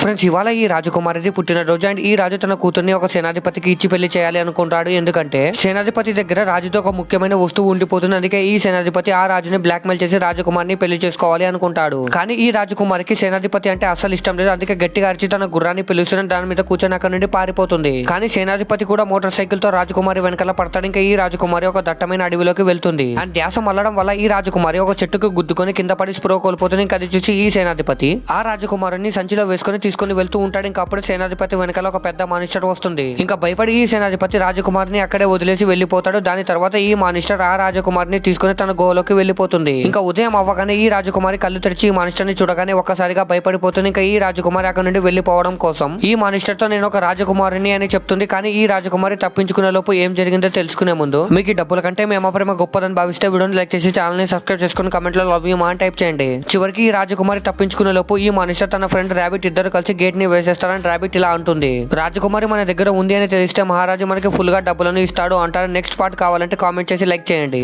Friends, ఇవాళ ఈ రాజకుమారిది పుట్టినరోజు. అండ్ ఈ రాజు తన కూతుర్ని ఒక సేనాధిపతికి ఇచ్చి పెళ్లి చేయాలి అనుకుంటాడు. ఎందుకంటే సేనాధిపతి దగ్గర రాజుతో ఒక ముఖ్యమైన వస్తువు ఉండిపోతుంది. అందుకే ఈ సేనాధిపతి ఆ రాజుని బ్లాక్ మెయిల్ చేసి రాజకుమారిని పెళ్లి చేసుకోవాలి అనుకుంటాడు. కానీ ఈ రాజకుమారికి సేనాధిపతి అంటే అస్సలు ఇష్టం లేదు. అందుకే గట్టిగా అరిచి తన గుర్రాన్ని పిలుస్తున్న దాని మీద కూర్చొని అక్కడ నుండి పారిపోతుంది. కానీ సేనాధిపతి కూడా మోటార్ సైకిల్ తో రాజకుమారి వెనకాల పడతాడు. ఇంకా ఈ రాజకుమారి ఒక దట్టమైన అడవిలోకి వెళ్తుంది. అండ్ ధ్యాస మల్లడం వల్ల ఈ రాజకుమారి ఒక చెట్టుకు గుద్దుకొని కింద పడి స్పృహ కోల్పోతుంది. ఇంకా అది చూసి ఈ సేనాధిపతి ఆ రాజకుమారిని సంచిలో వేసుకొని తీసుకుని వెళ్తూ ఉంటాడు. ఇంకా అప్పుడు సేనాధిపతి వెనకాల ఒక పెద్ద మానిస్టర్ వస్తుంది. ఇంకా భయపడి ఈ సేనాధిపతి రాజకుమారిని అక్కడే వదిలేసి వెళ్లిపోతాడు. దాని తర్వాత ఈ మానిస్టర్ ఆ రాజకుమారిని తీసుకుని తన గోలోకి వెళ్లిపోతుంది. ఇంకా ఉదయం అవ్వగానే ఈ రాజకుమారి కళ్ళు తెరిచి ఈ మానిస్టర్ ని చూడగానే ఒక్కసారిగా భయపడిపోతుంది. ఇంకా ఈ రాజకుమారి అక్కడ నుండి వెళ్లిపోవడం కోసం ఈ మానిస్టర్ తో నేను ఒక రాజకుమారిని అని చెప్తుంది. కానీ ఈ రాజకుమారి తప్పించుకునే లోపు ఏం జరిగిందో తెలుసుకునే ముందు మీకు ఈ డబ్బుల కంటే మీ అమ్మ ప్రేమ గొప్పదని భావిస్తే వీడియోని లైక్ చేసి ఛానల్ ని సబ్స్క్రైబ్ చేసుకుని కమెంట్ లో లవ్ యూ మా అని టైప్ చేయండి. చివరికి ఈ రాజకుమారి తప్పించుకునే లోపు ఈ మానిస్టర్ తన ఫ్రెండ్ రాబిట్ ఇద్దరు కలిసి గేట్ ని వేసేస్తారని రాబిట్ ఇలా అంటుంది. రాజకుమారి మన దగ్గర ఉంది అని తెలిస్తే మహారాజు మనకి ఫుల్ గా డబ్బులను ఇస్తాడు అంటారు. నెక్స్ట్ పార్ట్ కావాలంటే కామెంట్ చేసి లైక్ చేయండి.